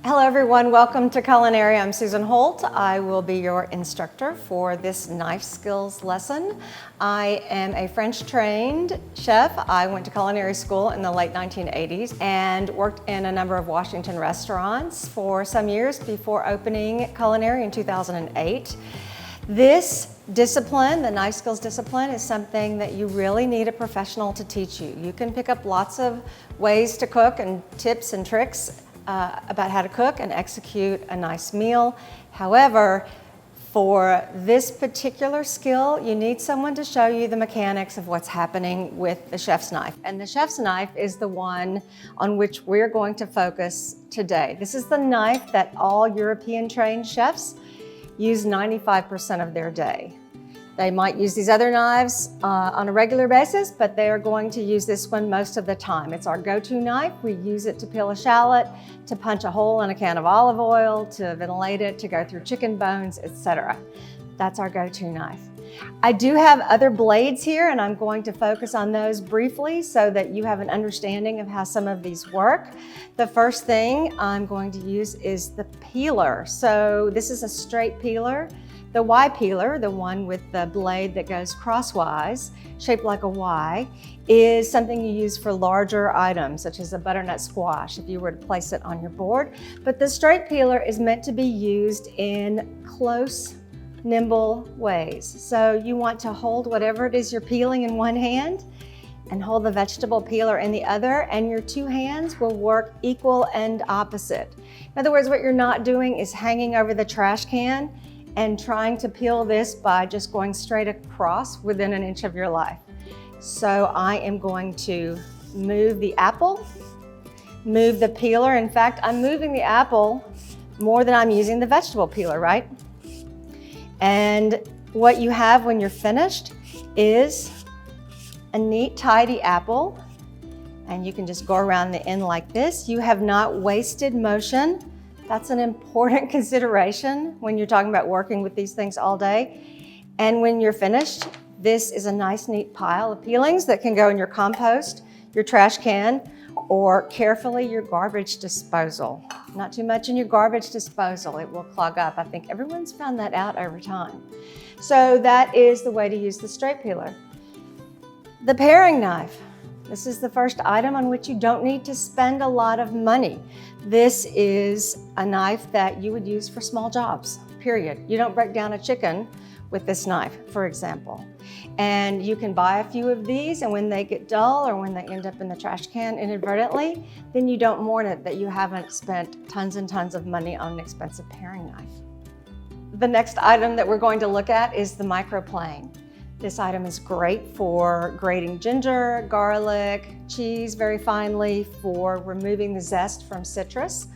Hello everyone, welcome to Culinary. I'm Susan Holt. I will be your instructor for this knife skills lesson. I am a French trained chef. I went to culinary school in the late 1980s and worked in a number of Washington restaurants for some years before opening Culinary in 2008. This discipline, the knife skills discipline, is something that you really need a professional to teach you. You can pick up lots of ways to cook and tips and tricks about how to cook and execute a nice meal. However, for this particular skill, you need someone to show you the mechanics of what's happening with the chef's knife. And the chef's knife is the one on which we're going to focus today. This is the knife that all European trained chefs use 95% of their day. They might use these other knives on a regular basis, but they are going to use this one most of the time. It's our go-to knife. We use it to peel a shallot, to punch a hole in a can of olive oil, to ventilate it, to go through chicken bones, etc. That's our go-to knife. I do have other blades here, and I'm going to focus on those briefly so that you have an understanding of how some of these work. The first thing I'm going to use is the peeler. So this is a straight peeler. The Y peeler, the one with the blade that goes crosswise, shaped like a Y, is something you use for larger items, such as a butternut squash, if you were to place it on your board. But the straight peeler is meant to be used in close, nimble ways. So you want to hold whatever it is you're peeling in one hand and hold the vegetable peeler in the other, and your two hands will work equal and opposite. In other words, what you're not doing is hanging over the trash can and trying to peel this by just going straight across within an inch of your life. So I am going to move the apple, move the peeler. In fact, I'm moving the apple more than I'm using the vegetable peeler, right? And what you have when you're finished is a neat, tidy apple. And you can just go around the end like this. You have not wasted motion. That's an important consideration when you're talking about working with these things all day. And when you're finished, this is a nice, neat pile of peelings that can go in your compost, your trash can, or carefully your garbage disposal. Not too much in your garbage disposal, it will clog up. I think everyone's found that out over time. So that is the way to use the straight peeler. The paring knife. This is the first item on which you don't need to spend a lot of money. This is a knife that you would use for small jobs, period. You don't break down a chicken with this knife, for example. And you can buy a few of these, and when they get dull or when they end up in the trash can inadvertently, then you don't mourn it that you haven't spent tons and tons of money on an expensive paring knife. The next item that we're going to look at is the microplane. This item is great for grating ginger, garlic, cheese very finely, for removing the zest from citrus.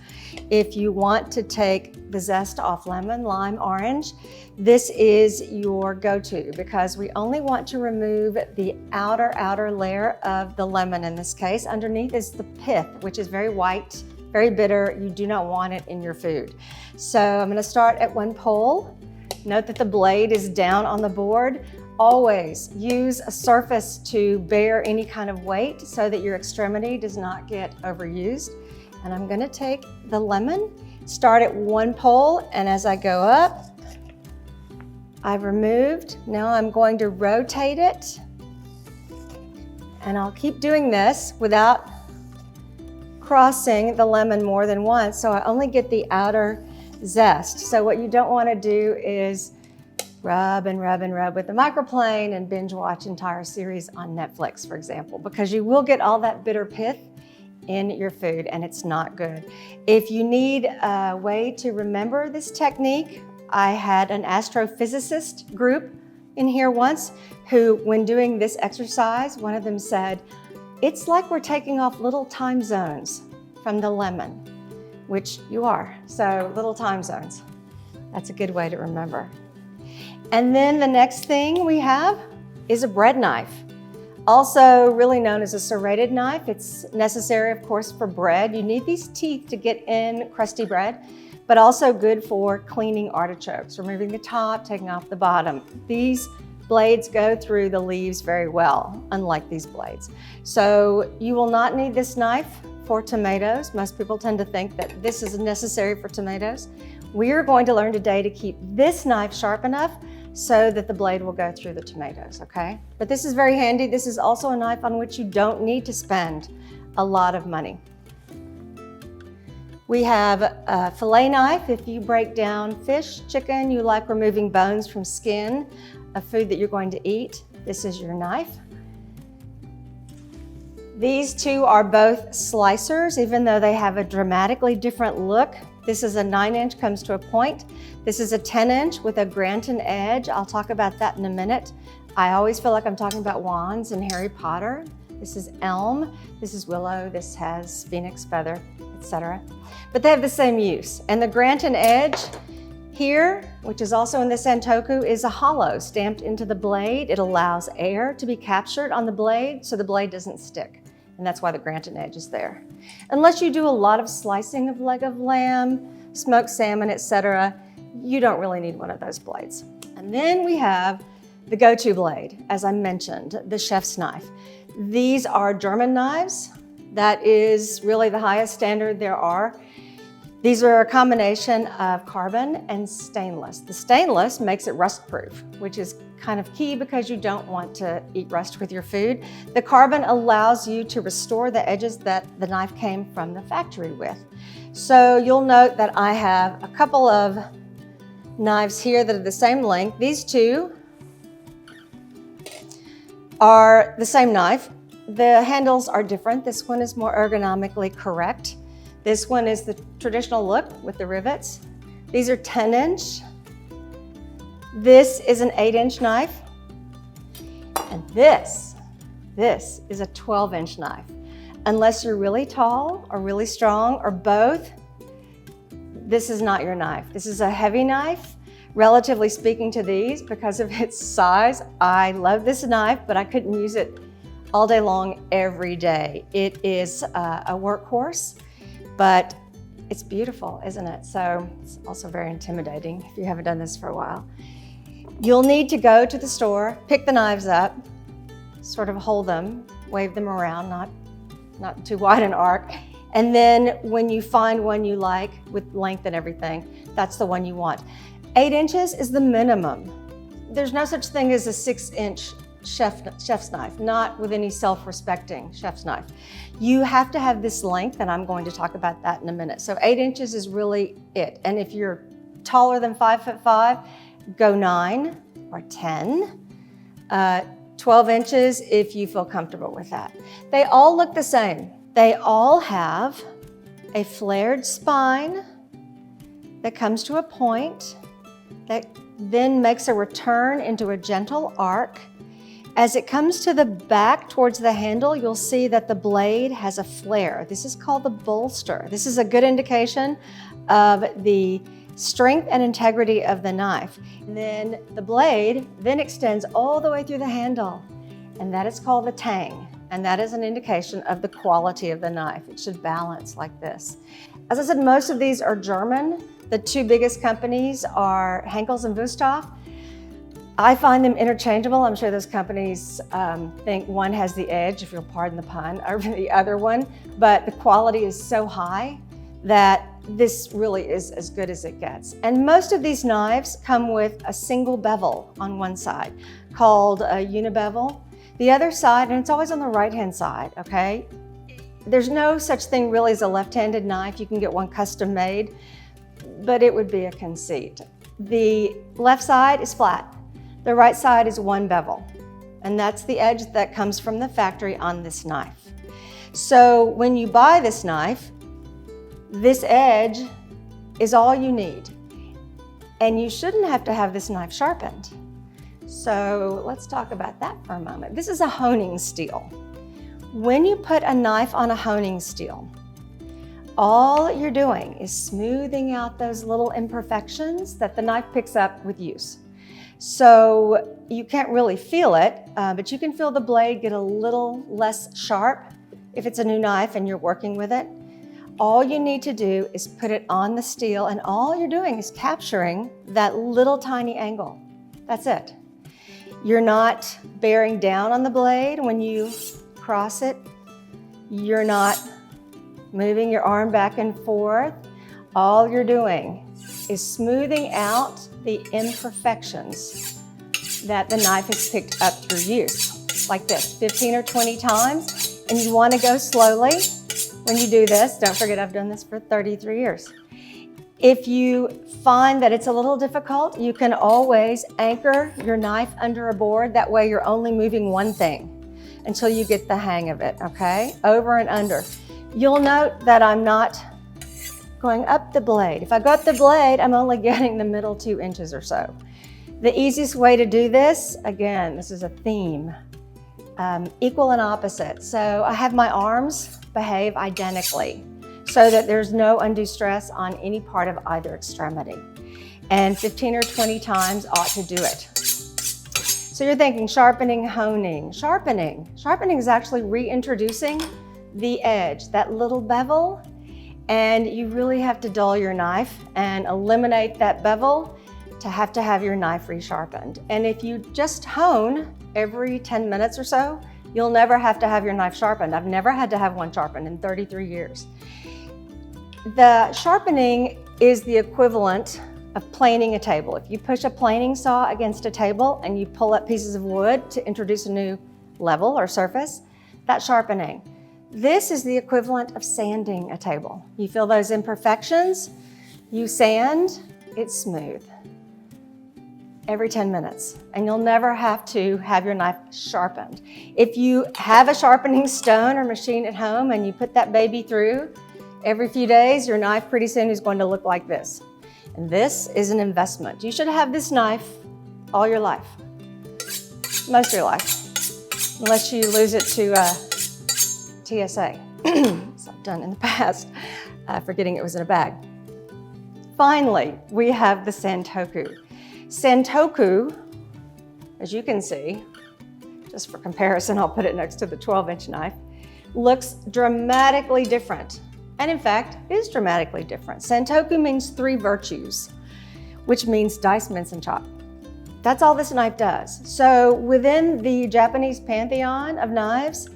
If you want to take the zest off lemon, lime, orange, this is your go-to because we only want to remove the outer layer of the lemon in this case. Underneath is the pith, which is very white, very bitter. You do not want it in your food. So I'm going to start at one pole. Note that the blade is down on the board. Always use a surface to bear any kind of weight so that your extremity does not get overused. And I'm going to take the lemon, start at one pole, and as I go up, I've removed. Now I'm going to rotate it, and I'll keep doing this without crossing the lemon more than once, so I only get the outer zest. So what you don't want to do is rub and rub and rub with the microplane and binge watch entire series on Netflix, for example, because you will get all that bitter pith in your food and it's not good. If you need a way to remember this technique, I had an astrophysicist group in here once who, when doing this exercise, one of them said, it's like we're taking off little time zones from the lemon, which you are. So little time zones. That's a good way to remember. And then the next thing we have is a bread knife, also really known as a serrated knife. It's necessary, of course, for bread. You need these teeth to get in crusty bread, but also good for cleaning artichokes, removing the top, taking off the bottom. These blades go through the leaves very well, unlike these blades. So you will not need this knife for tomatoes. Most people tend to think that this is necessary for tomatoes. We are going to learn today to keep this knife sharp enough so that the blade will go through the tomatoes, okay? But this is very handy. This is also a knife on which you don't need to spend a lot of money. We have a fillet knife. If you break down fish, chicken, you like removing bones from skin, a food that you're going to eat, this is your knife. These two are both slicers, even though they have a dramatically different look. This is a 9-inch, comes to a point. This is a 10-inch with a Granton edge. I'll talk about that in a minute. I always feel like I'm talking about wands in Harry Potter. This is elm, this is willow, this has phoenix feather, etc. But they have the same use. And the Granton edge here, which is also in the Santoku, is a hollow stamped into the blade. It allows air to be captured on the blade so the blade doesn't stick. And that's why the Granton edge is there. Unless you do a lot of slicing of leg of lamb, smoked salmon, etc., you don't really need one of those blades. And then we have the go-to blade, as I mentioned, the chef's knife. These are German knives. That is really the highest standard there are. These are a combination of carbon and stainless. The stainless makes it rust-proof, which is kind of key because you don't want to eat rust with your food. The carbon allows you to restore the edges that the knife came from the factory with. So you'll note that I have a couple of knives here that are the same length. These two are the same knife. The handles are different. This one is more ergonomically correct. This one is the traditional look with the rivets. These are 10-inch. This is an 8-inch knife. And this is a 12-inch knife. Unless you're really tall or really strong or both, this is not your knife. This is a heavy knife. Relatively speaking to these, because of its size, I love this knife, but I couldn't use it all day long every day. It is a workhorse, but it's beautiful, isn't it? So it's also very intimidating if you haven't done this for a while. You'll need to go to the store, pick the knives up, sort of hold them, wave them around, not too wide an arc. And then when you find one you like with length and everything, that's the one you want. 8 inches is the minimum. There's no such thing as a 6-inch chef's knife, not with any self-respecting chef's knife. You have to have this length, and I'm going to talk about that in a minute. So 8 inches is really it. And if you're taller than 5'5", go 9 or 10. 12 inches if you feel comfortable with that. They all look the same. They all have a flared spine that comes to a point that then makes a return into a gentle arc. As it comes to the back towards the handle, you'll see that the blade has a flare. This is called the bolster. This is a good indication of the strength and integrity of the knife. And then the blade then extends all the way through the handle, and that is called the tang. And that is an indication of the quality of the knife. It should balance like this. As I said, most of these are German. The two biggest companies are Henckels and Wüsthof. I find them interchangeable. I'm sure those companies think one has the edge, if you'll pardon the pun, over the other one, but the quality is so high that this really is as good as it gets. And most of these knives come with a single bevel on one side called a unibevel. The other side, and it's always on the right-hand side, okay? There's no such thing really as a left-handed knife. You can get one custom made, but it would be a conceit. The left side is flat. The right side is one bevel, and that's the edge that comes from the factory on this knife. So when you buy this knife, this edge is all you need, and you shouldn't have to have this knife sharpened. So let's talk about that for a moment. This is a honing steel. When you put a knife on a honing steel, all you're doing is smoothing out those little imperfections that the knife picks up with use. So you can't really feel it, but you can feel the blade get a little less sharp if it's a new knife and you're working with it. All you need to do is put it on the steel, and all you're doing is capturing that little tiny angle. That's it. You're not bearing down on the blade when you cross it. You're not moving your arm back and forth. All you're doing is smoothing out the imperfections that the knife has picked up through use, like this, 15 or 20 times. And you want to go slowly when you do this. Don't forget, I've done this for 33 years. If you find that it's a little difficult, you can always anchor your knife under a board. That way you're only moving one thing until you get the hang of it, okay? Over and under. You'll note that I'm not going up the blade. If I go up the blade, I'm only getting the middle 2 inches or so. The easiest way to do this, again, this is a theme, equal and opposite. So I have my arms behave identically so that there's no undue stress on any part of either extremity. And 15 or 20 times ought to do it. So you're thinking sharpening, honing. Sharpening is actually reintroducing the edge, that little bevel, and you really have to dull your knife and eliminate that bevel to have your knife resharpened. And if you just hone every 10 minutes or so, you'll never have to have your knife sharpened. I've never had to have one sharpened in 33 years. The sharpening is the equivalent of planing a table. If you push a planing saw against a table and you pull up pieces of wood to introduce a new level or surface, that's sharpening. This is the equivalent of sanding a table. You feel those imperfections, you sand, it's smooth. Every 10 minutes, and you'll never have to have your knife sharpened. If you have a sharpening stone or machine at home and you put that baby through, every few days, your knife pretty soon is going to look like this. And this is an investment. You should have this knife all your life, most of your life, unless you lose it to TSA, as I've done in the past, forgetting it was in a bag. Finally, we have the Santoku. Santoku, as you can see, just for comparison, I'll put it next to the 12-inch knife, looks dramatically different. And in fact, is dramatically different. Santoku means 3 virtues, which means dice, mince, and chop. That's all this knife does. So within the Japanese pantheon of knives,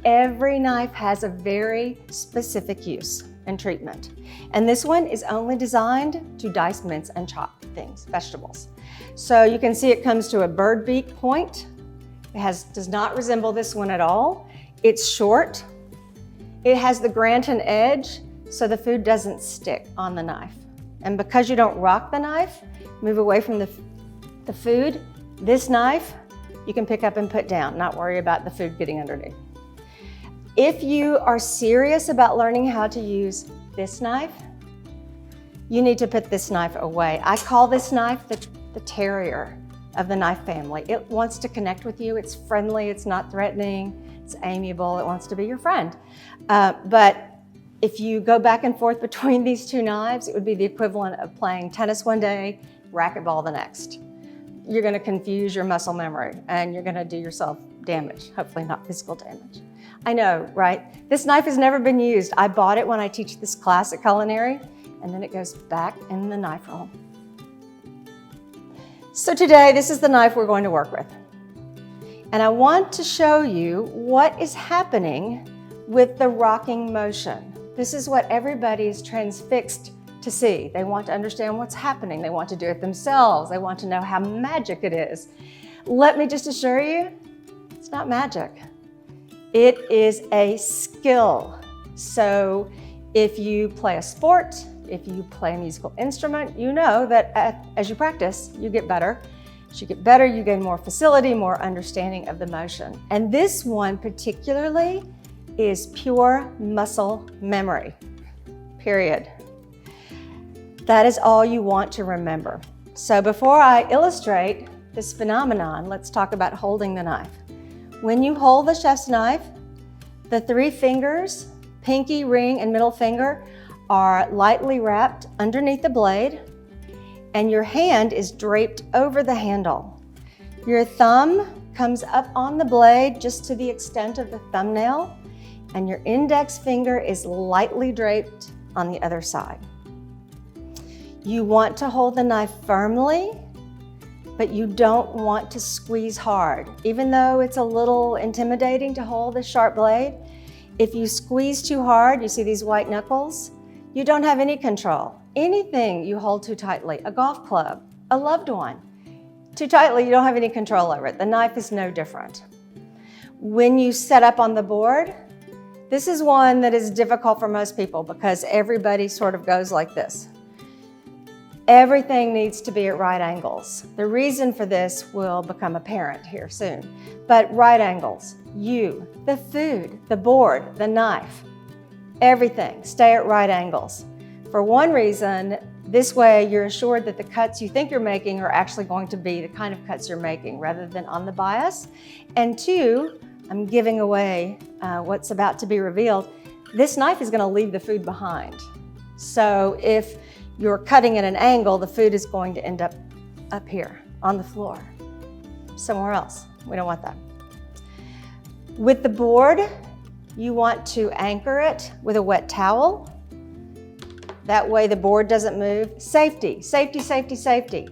every knife has a very specific use and treatment. And this one is only designed to dice, mince, and chop things, vegetables. So you can see it comes to a bird beak point. It does not resemble this one at all. It's short. It has the Granton edge, so the food doesn't stick on the knife. And because you don't rock the knife, move away from the food, this knife you can pick up and put down, not worry about the food getting underneath. If you are serious about learning how to use this knife, you need to put this knife away. I call this knife the terrier of the knife family. It wants to connect with you. It's friendly, it's not threatening, it's amiable, it wants to be your friend. But if you go back and forth between these 2 knives, it would be the equivalent of playing tennis one day, racquetball the next. You're gonna confuse your muscle memory and you're gonna do yourself damage, hopefully not physical damage. I know, right? This knife has never been used. I bought it when I teach this class at culinary, and then it goes back in the knife roll. So today, this is the knife we're going to work with. And I want to show you what is happening with the rocking motion. This is what everybody is transfixed to see. They want to understand what's happening. They want to do it themselves. They want to know how magic it is. Let me just assure you, it's not magic. It is a skill. So if you play a sport, if you play a musical instrument, you know that as you practice, you get better. As you get better, you gain more facility, more understanding of the motion. And this one particularly is pure muscle memory, period. That is all you want to remember. So before I illustrate this phenomenon, let's talk about holding the knife. When you hold the chef's knife, the 3 fingers, pinky, ring, and middle finger, are lightly wrapped underneath the blade, and your hand is draped over the handle. Your thumb comes up on the blade just to the extent of the thumbnail, and your index finger is lightly draped on the other side. You want to hold the knife firmly, but you don't want to squeeze hard. Even though it's a little intimidating to hold this sharp blade, If you squeeze too hard, you see these white knuckles, you don't have any control. Anything you hold too tightly, a golf club, a loved one, too tightly, you don't have any control over it. The knife is no different. When you set up on the board, this is one that is difficult for most people because everybody sort of goes like this. Everything needs to be at right angles. The reason for this will become apparent here soon. But right angles, you, the food, the board, the knife, everything, stay at right angles. For one reason, this way you're assured that the cuts you think you're making are actually going to be the kind of cuts you're making rather than on the bias. And two, I'm giving away what's about to be revealed. This knife is going to leave the food behind. So if you're cutting at an angle, the food is going to end up here on the floor, somewhere else. We don't want that. With the board, you want to anchor it with a wet towel. That way the board doesn't move. Safety, safety, safety, safety.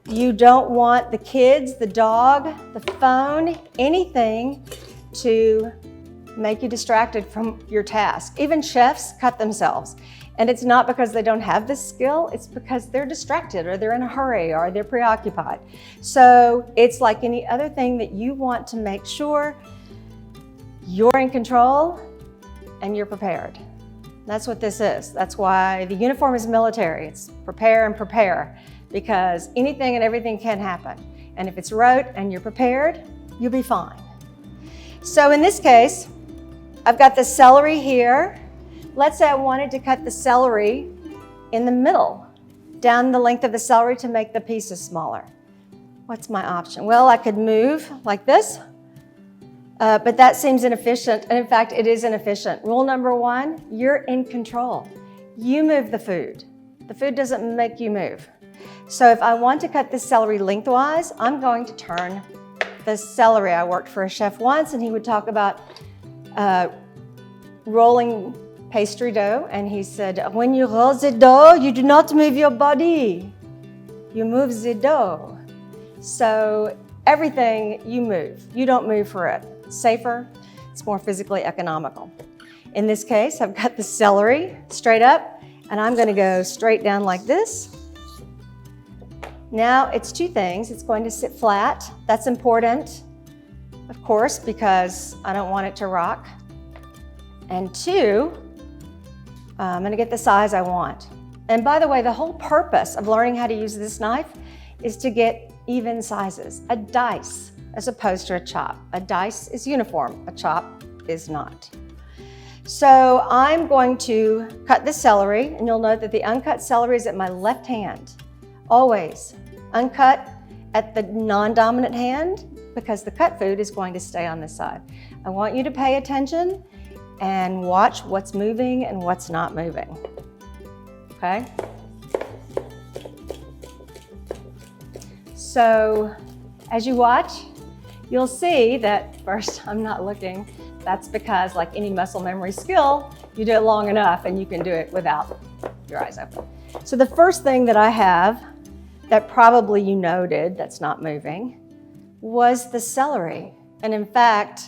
You don't want the kids, the dog, the phone, anything to make you distracted from your task. Even chefs cut themselves. And it's not because they don't have this skill, it's because they're distracted or they're in a hurry or they're preoccupied. So it's like any other thing that you want to make sure you're in control and you're prepared. That's what this is. That's why the uniform is military. It's prepare and prepare because anything and everything can happen. And if it's rote and you're prepared, you'll be fine. So in this case, I've got the celery here. Let's say I wanted to cut the celery in the middle, down the length of the celery to make the pieces smaller. What's my option? Well, I could move like this, but that seems inefficient. And in fact, it is inefficient. Rule number one, you're in control. You move the food. The food doesn't make you move. So if I want to cut this celery lengthwise, I'm going to turn the celery. I worked for a chef once and he would talk about rolling pastry dough, and he said, when you roll the dough, you do not move your body. You move the dough. So everything you move, you don't move for it. It's safer, it's more physically economical. In this case, I've got the celery straight up, and I'm gonna go straight down like this. Now it's two things. It's going to sit flat. That's important, of course, because I don't want it to rock. And two, I'm gonna get the size I want. And by the way, the whole purpose of learning how to use this knife is to get even sizes, a dice, as opposed to a chop. A dice is uniform, a chop is not. So I'm going to cut the celery, and you'll note that the uncut celery is at my left hand. Always uncut at the non-dominant hand because the cut food is going to stay on this side. I want you to pay attention and watch what's moving and what's not moving, okay? So as you watch, you'll see that first, I'm not looking. That's because like any muscle memory skill, you do it long enough and you can do it without your eyes open. So the first thing that I have that probably you noted that's not moving was the celery. And in fact,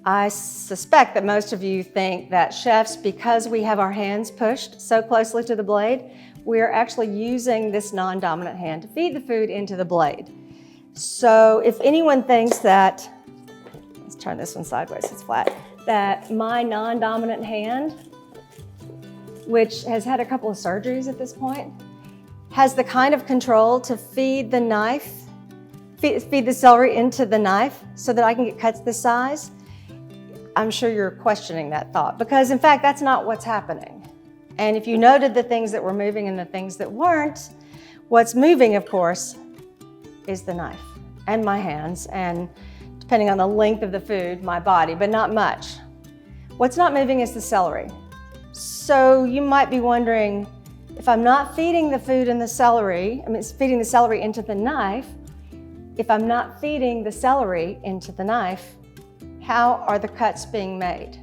I suspect that most of you think that chefs, because we have our hands pushed so closely to the blade, we're actually using this non-dominant hand to feed the food into the blade. So if anyone thinks that, let's turn this one sideways, it's flat, that my non-dominant hand, which has had a couple of surgeries at this point, has the kind of control to feed the knife, feed the celery into the knife so that I can get cuts this size, I'm sure you're questioning that thought because in fact, that's not what's happening. And if you noted the things that were moving and the things that weren't, what's moving, of course, is the knife and my hands and depending on the length of the food, my body, but not much. What's not moving is the celery. So you might be wondering, if I'm not feeding the food in the celery, feeding the celery into the knife, if I'm not feeding the celery into the knife, how are the cuts being made?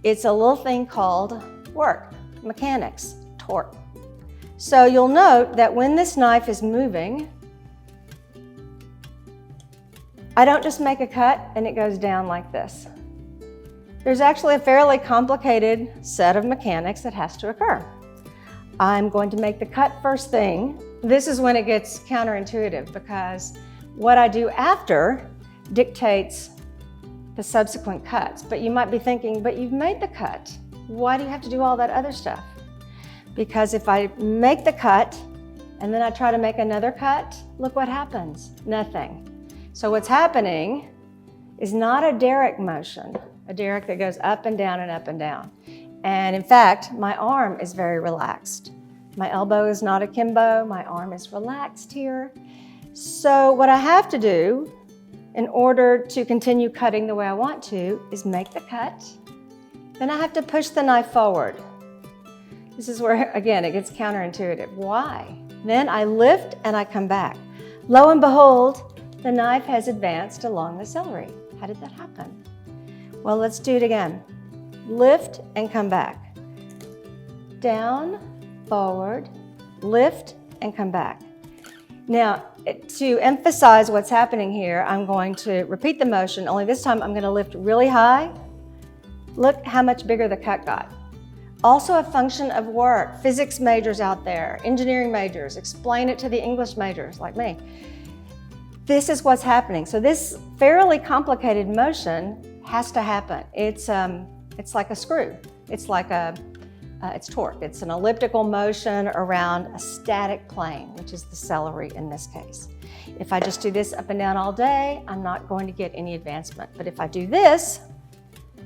It's a little thing called work, mechanics, torque. So you'll note that when this knife is moving, I don't just make a cut and it goes down like this. There's actually a fairly complicated set of mechanics that has to occur. I'm going to make the cut first thing. This is when it gets counterintuitive because what I do after dictates the subsequent cuts. But you might be thinking, but you've made the cut. Why do you have to do all that other stuff? Because if I make the cut and then I try to make another cut, look what happens, nothing. So what's happening is not a Derrick motion, a Derrick that goes up and down and up and down. And in fact, my arm is very relaxed. My elbow is not akimbo, my arm is relaxed here. So what I have to do in order to continue cutting the way I want to is make the cut. Then I have to push the knife forward. This is where, again, it gets counterintuitive. Why? Then I lift and I come back. Lo and behold, the knife has advanced along the celery. How did that happen? Well, let's do it again. Lift and come back. Down, forward, lift and come back. Now, to emphasize what's happening here, I'm going to repeat the motion, only this time I'm going to lift really high. Look how much bigger the cut got. Also a function of work. Physics majors out there, engineering majors, explain it to the English majors like me. This is what's happening. So this fairly complicated motion has to happen. It's like a screw. It's like it's torque. It's an elliptical motion around a static plane, which is the celery in this case. If I just do this up and down all day, I'm not going to get any advancement. But if I do this,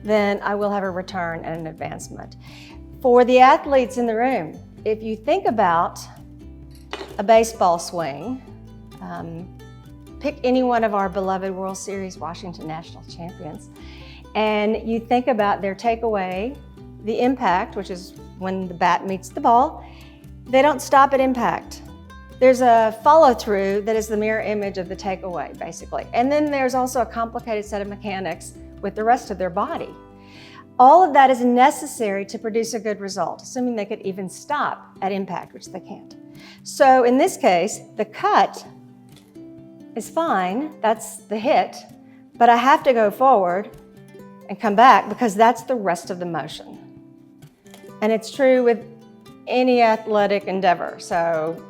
then I will have a return and an advancement. For the athletes in the room, if you think about a baseball swing, pick any one of our beloved World Series Washington National champions, and you think about their takeaway, the impact, which is when the bat meets the ball, they don't stop at impact. There's a follow-through that is the mirror image of the takeaway, basically. And then there's also a complicated set of mechanics with the rest of their body. All of that is necessary to produce a good result, assuming they could even stop at impact, which they can't. So in this case, the cut is fine, that's the hit, but I have to go forward and come back because that's the rest of the motion. And it's true with any athletic endeavor. So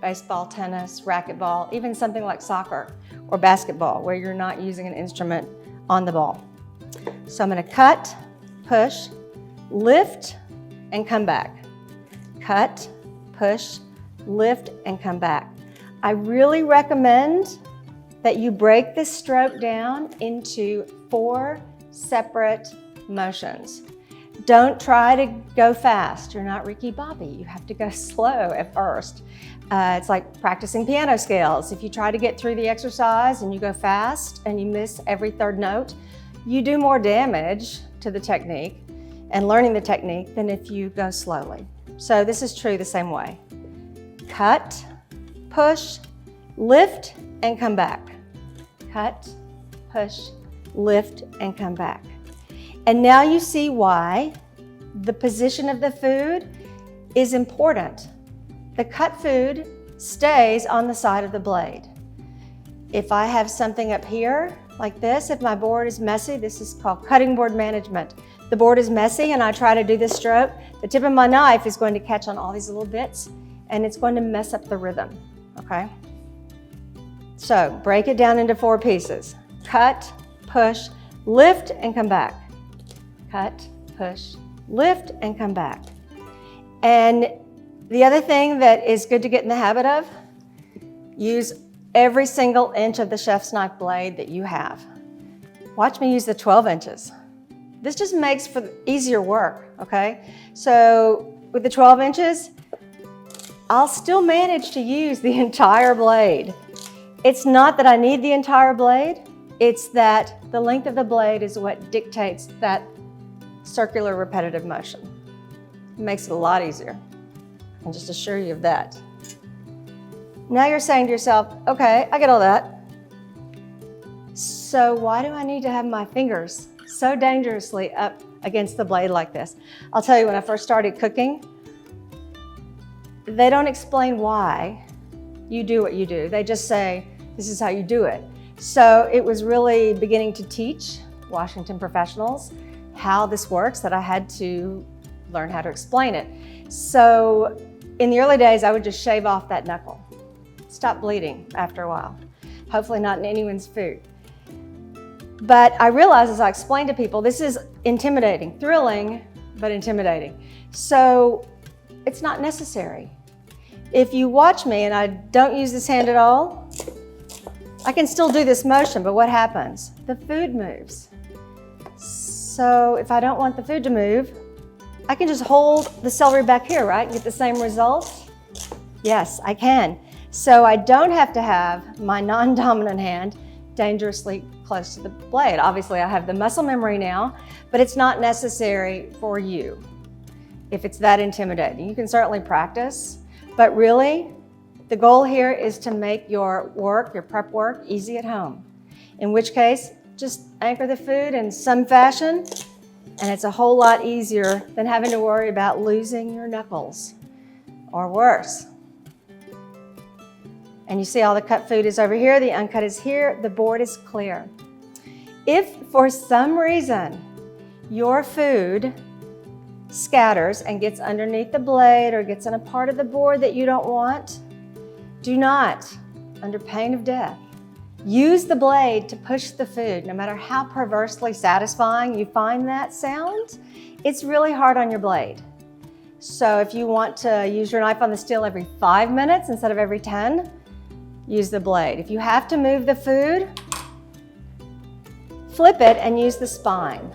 baseball, tennis, racquetball, even something like soccer or basketball where you're not using an instrument on the ball. So I'm going to cut, push, lift, and come back. Cut, push, lift, and come back. I really recommend that you break this stroke down into 4 separate motions. Don't try to go fast. You're not Ricky Bobby. You have to go slow at first. It's like practicing piano scales. If you try to get through the exercise and you go fast and you miss every 3rd note, you do more damage to the technique and learning the technique than if you go slowly. So this is true the same way. Cut, push, lift, and come back. Cut, push, lift, and come back. And now you see why the position of the food is important. The cut food stays on the side of the blade. If I have something up here like this, if my board is messy, this is called cutting board management. The board is messy and I try to do this stroke, the tip of my knife is going to catch on all these little bits and it's going to mess up the rhythm, okay? So break it down into 4 pieces. Cut, push, lift, and come back. Cut, push, lift, and come back. And the other thing that is good to get in the habit of, use every single inch of the chef's knife blade that you have. Watch me use the 12 inches. This just makes for easier work, okay? So with the 12 inches, I'll still manage to use the entire blade. It's not that I need the entire blade, it's that the length of the blade is what dictates that circular repetitive motion. It makes it a lot easier. I can just assure you of that. Now you're saying to yourself, okay, I get all that. So why do I need to have my fingers so dangerously up against the blade like this? I'll tell you, when I first started cooking, they don't explain why you do what you do. They just say, this is how you do it. So it was really beginning to teach Washington professionals how this works that I had to learn how to explain it. So in the early days, I would just shave off that knuckle. Stop bleeding after a while. Hopefully not in anyone's food. But I realized as I explained to people, this is intimidating, thrilling, but intimidating. So it's not necessary. If you watch me and I don't use this hand at all, I can still do this motion, but what happens? The food moves. So if I don't want the food to move, I can just hold the celery back here, right, and get the same result? Yes, I can. So I don't have to have my non-dominant hand dangerously close to the blade. Obviously, I have the muscle memory now, but it's not necessary for you if it's that intimidating. You can certainly practice, but really, the goal here is to make your work, your prep work, easy at home. In which case, just anchor the food in some fashion, and it's a whole lot easier than having to worry about losing your knuckles, or worse. And you see all the cut food is over here, the uncut is here, the board is clear. If for some reason your food scatters and gets underneath the blade or gets in a part of the board that you don't want, do not, under pain of death, use the blade to push the food. No matter how perversely satisfying you find that sound, it's really hard on your blade. So if you want to use your knife on the steel every 5 minutes instead of every 10, use the blade. If you have to move the food, flip it and use the spine.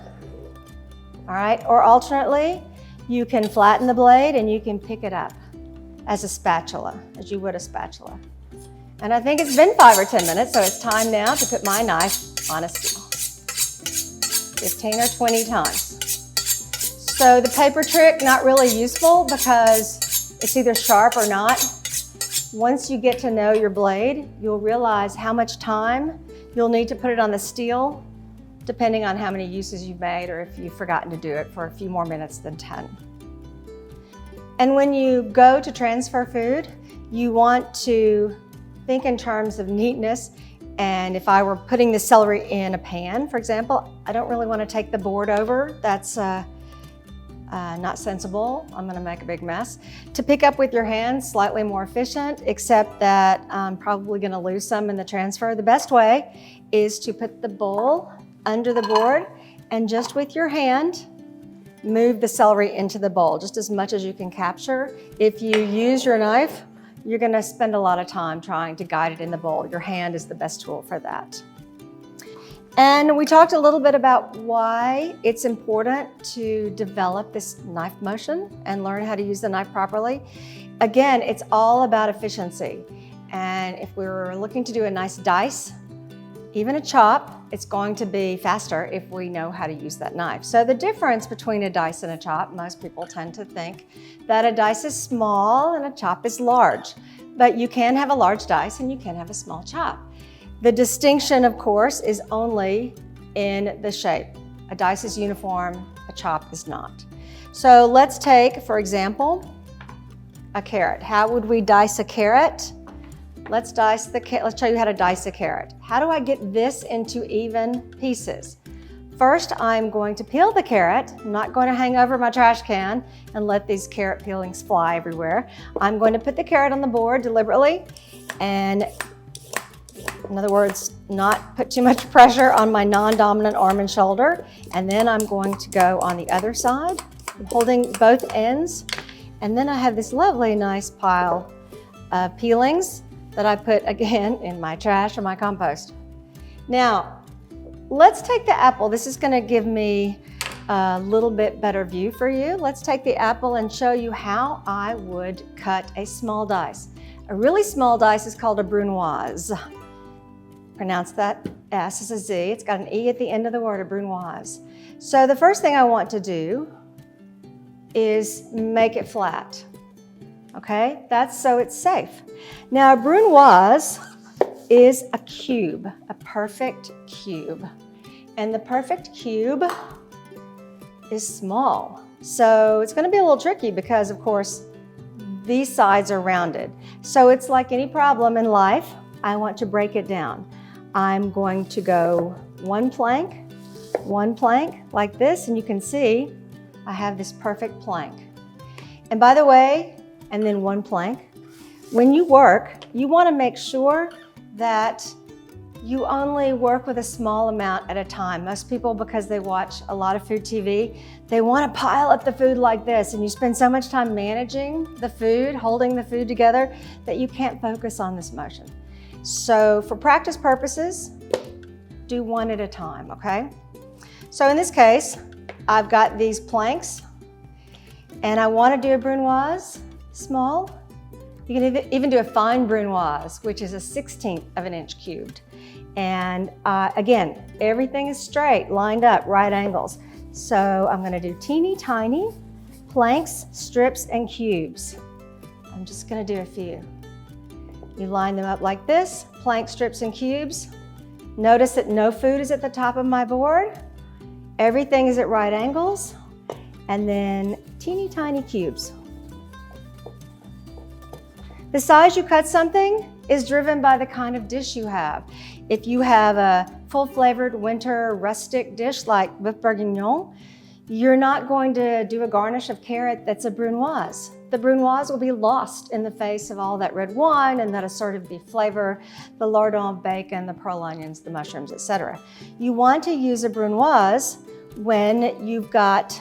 All right, or alternately, you can flatten the blade and you can pick it up as a spatula, as you would a spatula. And I think it's been 5 or 10 minutes, so it's time now to put my knife on a steel. 15 or 20 times. So the paper trick, not really useful because it's either sharp or not. Once you get to know your blade, you'll realize how much time you'll need to put it on the steel, depending on how many uses you've made or if you've forgotten to do it for a few more minutes than 10. And when you go to transfer food, you want to think in terms of neatness. And if I were putting the celery in a pan, for example, I don't really want to take the board over. That's not sensible. I'm going to make a big mess. To pick up with your hands, slightly more efficient, except that I'm probably going to lose some in the transfer. The best way is to put the bowl under the board and just with your hand, move the celery into the bowl, just as much as you can capture. If you use your knife, you're going to spend a lot of time trying to guide it in the bowl. Your hand is the best tool for that. And we talked a little bit about why it's important to develop this knife motion and learn how to use the knife properly. Again, it's all about efficiency. And if we were looking to do a nice dice, even a chop, it's going to be faster if we know how to use that knife. So the difference between a dice and a chop, most people tend to think that a dice is small and a chop is large. But you can have a large dice and you can have a small chop. The distinction, of course, is only in the shape. A dice is uniform, a chop is not. So let's take, for example, a carrot. How would we dice a carrot? Let's show you how to dice a carrot. How do I get this into even pieces? First, I'm going to peel the carrot. I'm not going to hang over my trash can and let these carrot peelings fly everywhere. I'm going to put the carrot on the board deliberately and, in other words, not put too much pressure on my non-dominant arm and shoulder. And then I'm going to go on the other side. I'm holding both ends. And then I have this lovely, nice pile of peelings that I put again in my trash or my compost. Now, let's take the apple. This is going to give me a little bit better view for you. Let's take the apple and show you how I would cut a small dice. A really small dice is called a brunoise. Pronounce that S as a Z. It's got an E at the end of the word, a brunoise. So the first thing I want to do is make it flat. Okay, that's so it's safe. Now, a brunoise is a cube, a perfect cube. And the perfect cube is small. So it's going to be a little tricky because, of course, these sides are rounded. So it's like any problem in life, I want to break it down. I'm going to go one plank one plank like this, and you can see I have this perfect plank. And by the way, and then one plank. When you work, you want to make sure that you only work with a small amount at a time. Most people, because they watch a lot of food TV, they want to pile up the food like this, and you spend so much time managing the food, holding the food together, that you can't focus on this motion. So for practice purposes, do one at a time, okay? So in this case, I've got these planks, and I want to do a brunoise, small. You can even do a fine brunoise, which is a 1/16 of an inch cubed. And again, everything is straight, lined up, right angles. So I'm going to do teeny tiny planks, strips, and cubes. I'm just going to do a few. You line them up like this, plank, strips, and cubes. Notice that no food is at the top of my board. Everything is at right angles. And then teeny tiny cubes. The size you cut something is driven by the kind of dish you have. If you have a full-flavored winter rustic dish like Boeuf Bourguignon, you're not going to do a garnish of carrot that's a brunoise. The brunoise will be lost in the face of all that red wine and that assorted beef flavor, the lardon of bacon, the pearl onions, the mushrooms, etc. You want to use a brunoise when you've got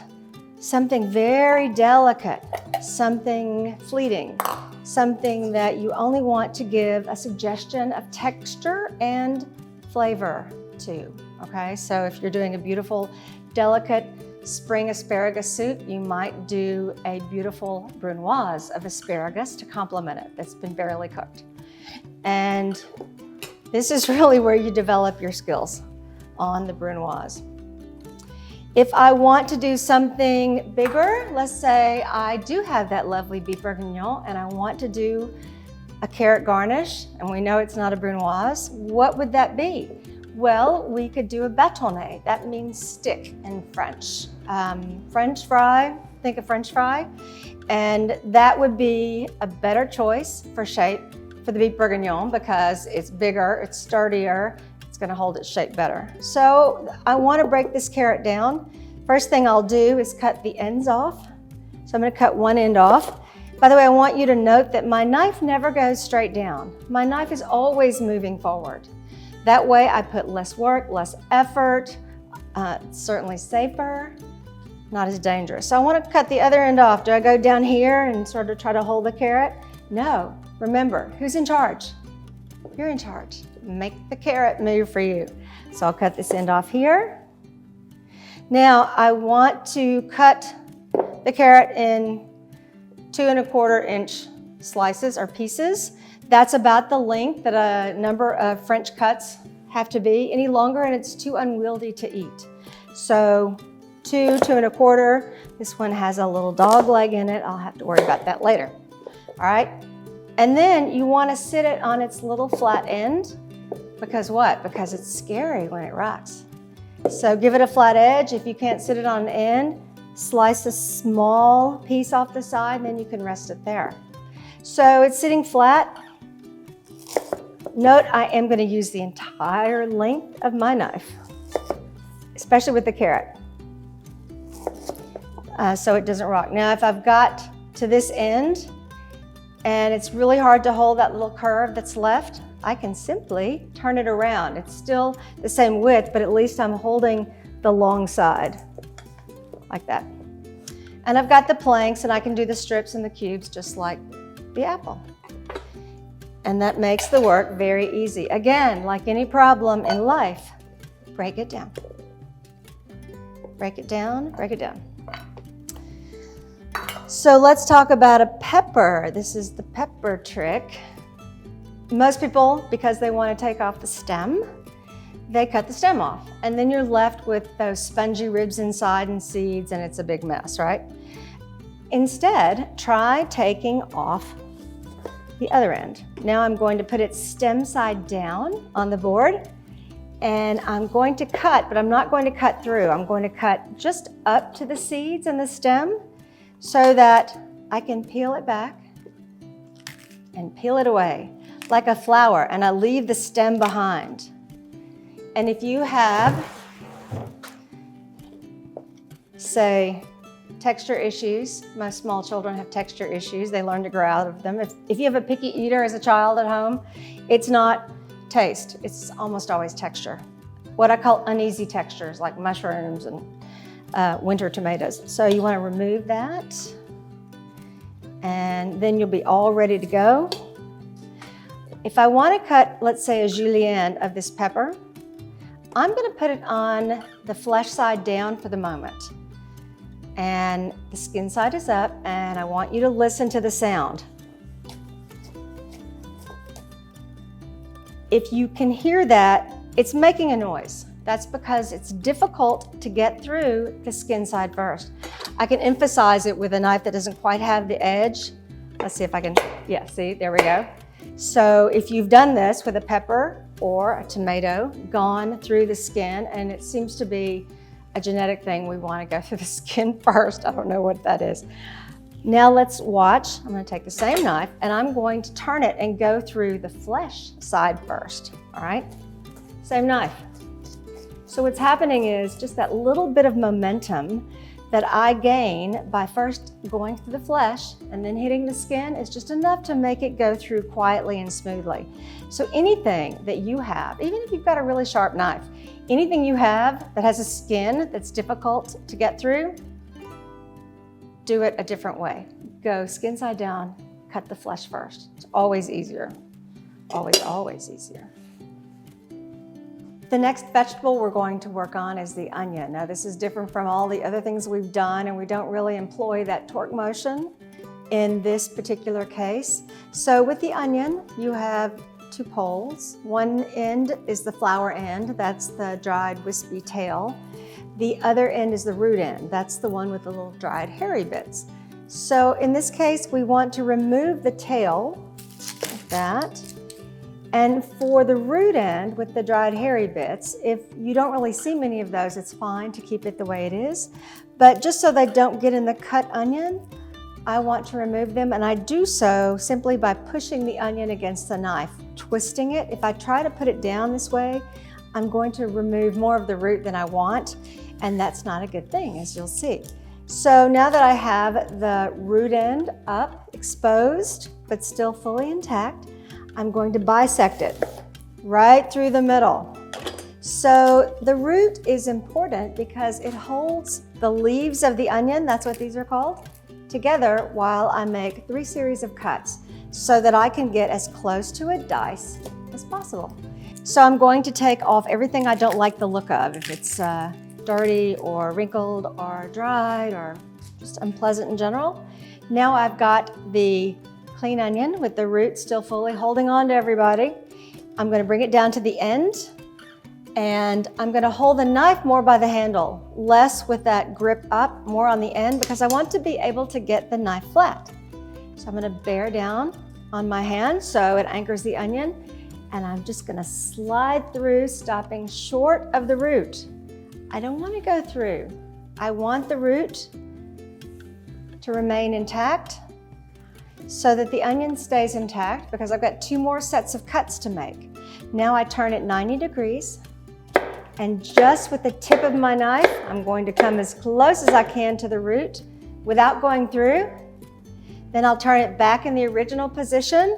something very delicate, something fleeting, something that you only want to give a suggestion of texture and flavor to, okay? So if you're doing a beautiful, delicate spring asparagus soup, you might do a beautiful brunoise of asparagus to complement it that's been barely cooked. And this is really where you develop your skills on the brunoise. If I want to do something bigger, let's say I do have that lovely beef bourguignon and I want to do a carrot garnish, and we know it's not a brunoise, what would that be? Well, we could do a bâtonnet. That means stick in French. French fry, think of French fry, and that would be a better choice for shape for the beef bourguignon because it's bigger, it's sturdier, going to hold its shape better. So I want to break this carrot down. First thing I'll do is cut the ends off. So I'm going to cut one end off. By the way, I want you to note that my knife never goes straight down. My knife is always moving forward. That way I put less work, less effort, certainly safer, not as dangerous. So I want to cut the other end off. Do I go down here and sort of try to hold the carrot? No. Remember, who's in charge? You're in charge. Make the carrot move for you. So I'll cut this end off here. Now I want to cut the carrot in 2 1/4 inch slices or pieces. That's about the length that a number of French cuts have to be. Any longer and it's too unwieldy to eat. So 2 1/4. This one has a little dog leg in it. I'll have to worry about that later. All right. And then you want to sit it on its little flat end. Because what? Because it's scary when it rocks. So give it a flat edge. If you can't sit it on an end, slice a small piece off the side and then you can rest it there. So it's sitting flat. Note I am going to use the entire length of my knife, especially with the carrot, so it doesn't rock. Now if I've got to this end and it's really hard to hold that little curve that's left, I can simply turn it around. It's still the same width, but at least I'm holding the long side, like that. And I've got the planks and I can do the strips and the cubes just like the apple. And that makes the work very easy. Again, like any problem in life, break it down. Break it down, break it down. So let's talk about a pepper. This is the pepper trick. Most people, because they want to take off the stem, they cut the stem off. And then you're left with those spongy ribs inside and seeds, and it's a big mess, right? Instead, try taking off the other end. Now I'm going to put it stem side down on the board, and I'm going to cut, but I'm not going to cut through. I'm going to cut just up to the seeds and the stem so that I can peel it back and peel it away like a flower, and I leave the stem behind. And if you have say texture issues. Most small children have texture issues. They learn to grow out of them. If you have a picky eater as a child at home, it's not taste, it's almost always texture. What I call uneasy textures, like mushrooms and winter tomatoes. So you want to remove that, and then you'll be all ready to go. If I want to cut, let's say, a julienne of this pepper, I'm going to put it on the flesh side down for the moment. And the skin side is up, and I want you to listen to the sound. If you can hear that, it's making a noise. That's because it's difficult to get through the skin side first. I can emphasize it with a knife that doesn't quite have the edge. Let's see if I can, yeah, see, there we go. So if you've done this with a pepper or a tomato, gone through the skin, and it seems to be a genetic thing, we want to go through the skin first. I don't know what that is. Now let's watch. I'm going to take the same knife and I'm going to turn it and go through the flesh side first. All right, same knife. So what's happening is just that little bit of momentum that I gain by first going through the flesh and then hitting the skin is just enough to make it go through quietly and smoothly. So anything that you have, even if you've got a really sharp knife, anything you have that has a skin that's difficult to get through, do it a different way. Go skin side down, cut the flesh first. It's always easier. Always, always easier. The next vegetable we're going to work on is the onion. Now this is different from all the other things we've done, and we don't really employ that torque motion in this particular case. So with the onion, you have two poles. One end is the flower end, that's the dried wispy tail. The other end is the root end, that's the one with the little dried hairy bits. So in this case, we want to remove the tail, like that. And for the root end with the dried hairy bits, if you don't really see many of those, it's fine to keep it the way it is. But just so they don't get in the cut onion, I want to remove them, and I do so simply by pushing the onion against the knife, twisting it. If I try to put it down this way, I'm going to remove more of the root than I want, and that's not a good thing, as you'll see. So now that I have the root end up, exposed, but still fully intact, I'm going to bisect it right through the middle. So the root is important because it holds the leaves of the onion, that's what these are called, together while I make 3 series of cuts so that I can get as close to a dice as possible. So I'm going to take off everything I don't like the look of, if it's dirty or wrinkled or dried or just unpleasant in general. Now I've got the clean onion with the root still fully holding on to everybody. I'm going to bring it down to the end, and I'm going to hold the knife more by the handle, less with that grip up, more on the end, because I want to be able to get the knife flat. So I'm going to bear down on my hand so it anchors the onion, and I'm just going to slide through, stopping short of the root. I don't want to go through. I want the root to remain intact so that the onion stays intact, because I've got 2 more sets of cuts to make. Now I turn it 90 degrees, and just with the tip of my knife, I'm going to come as close as I can to the root without going through. Then I'll turn it back in the original position,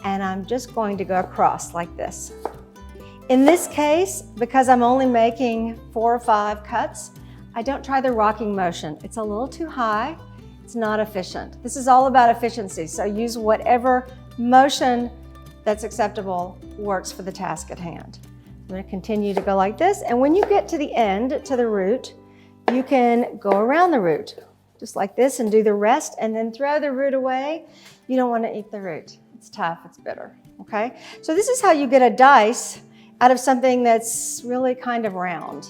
and I'm just going to go across like this. In this case, because I'm only making 4 or 5 cuts, I don't try the rocking motion. It's a little too high. It's not efficient. This is all about efficiency, so use whatever motion that's acceptable works for the task at hand. I'm going to continue to go like this, and when you get to the end, to the root, you can go around the root, just like this, and do the rest, and then throw the root away. You don't want to eat the root. It's tough, it's bitter, okay? So this is how you get a dice out of something that's really kind of round.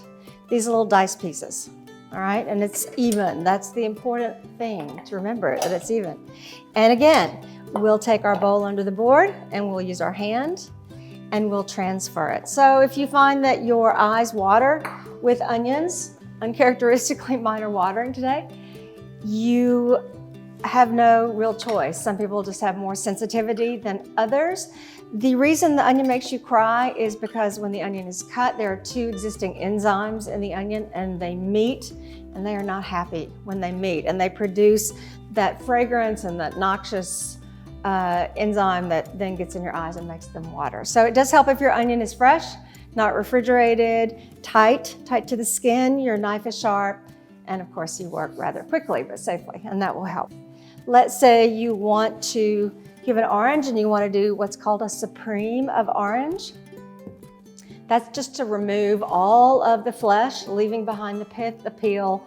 These little dice pieces. All right, and it's even. That's the important thing to remember, that it's even. And again, we'll take our bowl under the board and we'll use our hand and we'll transfer it. So if you find that your eyes water with onions, uncharacteristically mine are watering today, you have no real choice. Some people just have more sensitivity than others. The reason the onion makes you cry is because when the onion is cut, there are two existing enzymes in the onion and they meet, and they are not happy when they meet, and they produce that fragrance and that noxious enzyme that then gets in your eyes and makes them water. So it does help if your onion is fresh, not refrigerated, tight to the skin, your knife is sharp, and of course you work rather quickly but safely, and that will help. Let's say you want to give an orange and you want to do what's called a supreme of orange. That's just to remove all of the flesh, leaving behind the pith, the peel,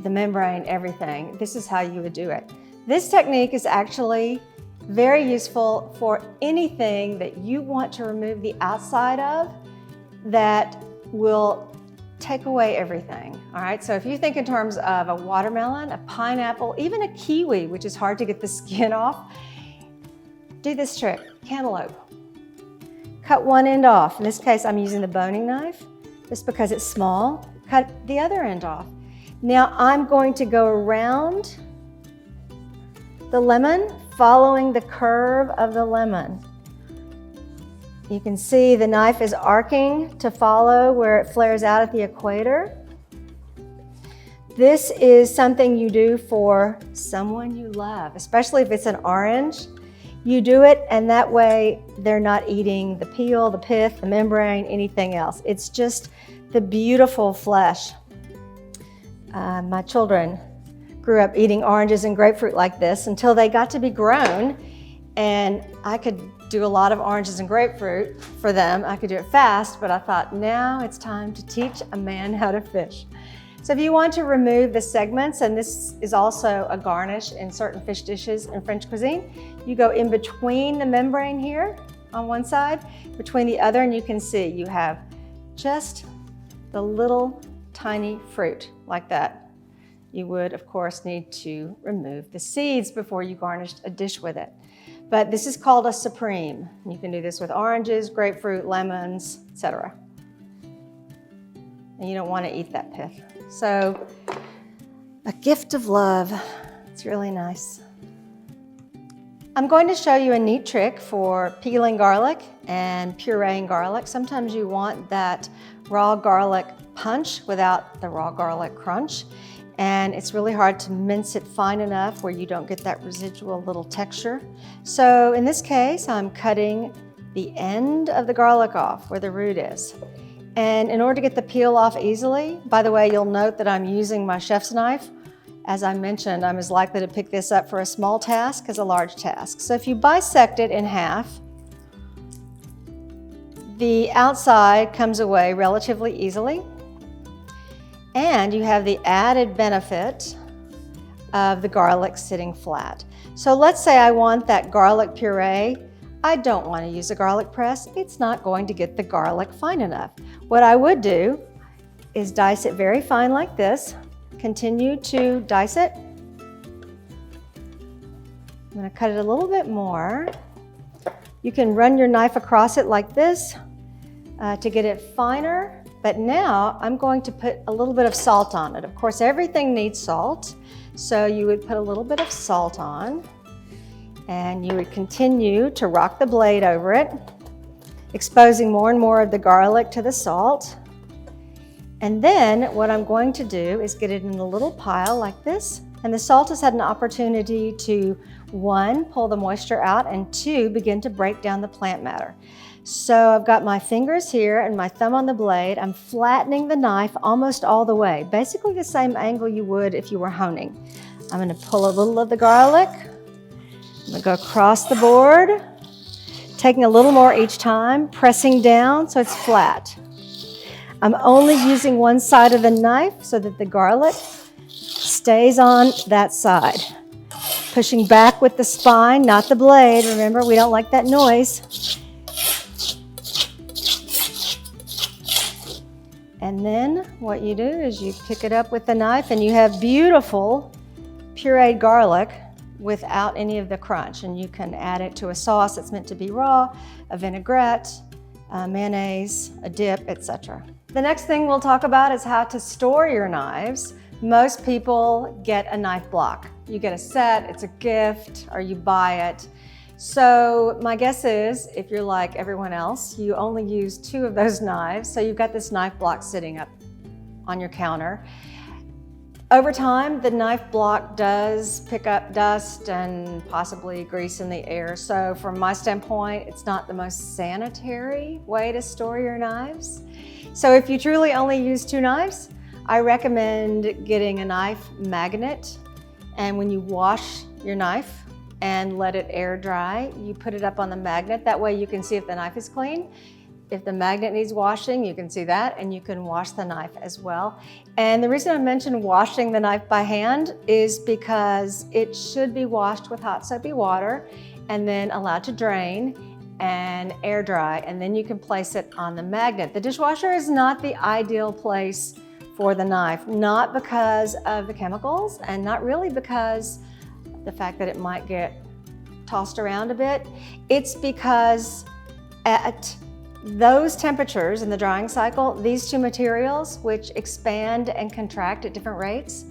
the membrane, everything. This is how you would do it. This technique is actually very useful for anything that you want to remove the outside of that will take away everything, all right? So if you think in terms of a watermelon, a pineapple, even a kiwi, which is hard to get the skin off, do this trick, cantaloupe. Cut one end off. In this case, I'm using the boning knife, just because it's small. Cut the other end off. Now I'm going to go around the lemon, following the curve of the lemon. You can see the knife is arcing to follow where it flares out at the equator. This is something you do for someone you love, especially if it's an orange. You do it, and that way they're not eating the peel, the pith, the membrane, anything else. It's just the beautiful flesh. My children grew up eating oranges and grapefruit like this until they got to be grown, and I could do a lot of oranges and grapefruit for them. I could do it fast, but I thought now it's time to teach a man how to fish. So if you want to remove the segments, and this is also a garnish in certain fish dishes in French cuisine, you go in between the membrane here on one side, between the other, and you can see you have just the little tiny fruit like that. You would, of course, need to remove the seeds before you garnished a dish with it. But this is called a supreme. You can do this with oranges, grapefruit, lemons, etc. And you don't want to eat that pith. So, a gift of love. It's really nice. I'm going to show you a neat trick for peeling garlic and pureeing garlic. Sometimes you want that raw garlic punch without the raw garlic crunch. And it's really hard to mince it fine enough where you don't get that residual little texture. So in this case, I'm cutting the end of the garlic off where the root is. And in order to get the peel off easily, by the way, you'll note that I'm using my chef's knife. As I mentioned, I'm as likely to pick this up for a small task as a large task. So if you bisect it in half, the outside comes away relatively easily. And you have the added benefit of the garlic sitting flat. So let's say I want that garlic puree. I don't want to use a garlic press. It's not going to get the garlic fine enough. What I would do is dice it very fine like this. Continue to dice it. I'm going to cut it a little bit more. You can run your knife across it like this to get it finer. But now I'm going to put a little bit of salt on it. Of course, everything needs salt. So you would put a little bit of salt on, and you would continue to rock the blade over it, exposing more and more of the garlic to the salt. And then what I'm going to do is get it in a little pile like this. And the salt has had an opportunity to, 1, pull the moisture out, and 2, begin to break down the plant matter. So I've got my fingers here and my thumb on the blade. I'm flattening the knife almost all the way, basically the same angle you would if you were honing. I'm going to pull a little of the garlic. I'm going to go across the board, taking a little more each time, pressing down so it's flat. I'm only using one side of the knife so that the garlic stays on that side. Pushing back with the spine, not the blade. Remember, we don't like that noise. And then what you do is you pick it up with the knife and you have beautiful pureed garlic without any of the crunch. And you can add it to a sauce that's meant to be raw, a vinaigrette, mayonnaise, a dip, etc. The next thing we'll talk about is how to store your knives Most people get a knife block. You get a set, it's a gift, or you buy it. So my guess is, if you're like everyone else, you only use 2 of those knives. So you've got this knife block sitting up on your counter. Over time, the knife block does pick up dust and possibly grease in the air. So from my standpoint, it's not the most sanitary way to store your knives. So if you truly only use 2 knives, I recommend getting a knife magnet. And when you wash your knife and let it air dry, you put it up on the magnet. That way you can see if the knife is clean. If the magnet needs washing, you can see that, and you can wash the knife as well. And the reason I mentioned washing the knife by hand is because it should be washed with hot soapy water and then allowed to drain and air dry, and then you can place it on the magnet. The dishwasher is not the ideal place for the knife, not because of the chemicals and not really because of the fact that it might get tossed around a bit. It's because at those temperatures in the drying cycle, these 2 materials, which expand and contract at different rates,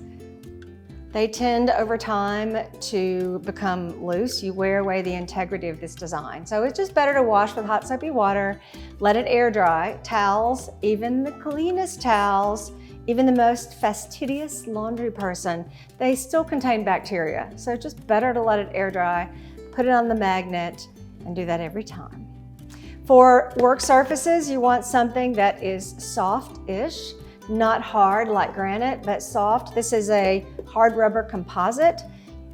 they tend over time to become loose. You wear away the integrity of this design. So it's just better to wash with hot soapy water, let it air dry. Towels, even the cleanest towels, even the most fastidious laundry person, they still contain bacteria. So it's just better to let it air dry, put it on the magnet, and do that every time. For work surfaces, you want something that is soft-ish, not hard like granite, but soft. This is a hard rubber composite.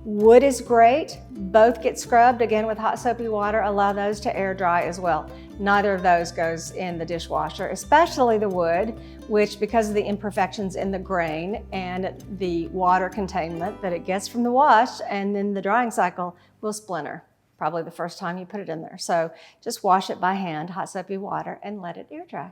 Wood is great. Both get scrubbed again with hot soapy water. Allow those to air dry as well. Neither of those goes in the dishwasher, especially the wood, which because of the imperfections in the grain and the water containment that it gets from the wash and then the drying cycle, will splinter probably the first time you put it in there. So just wash it by hand, hot soapy water, and let it air dry.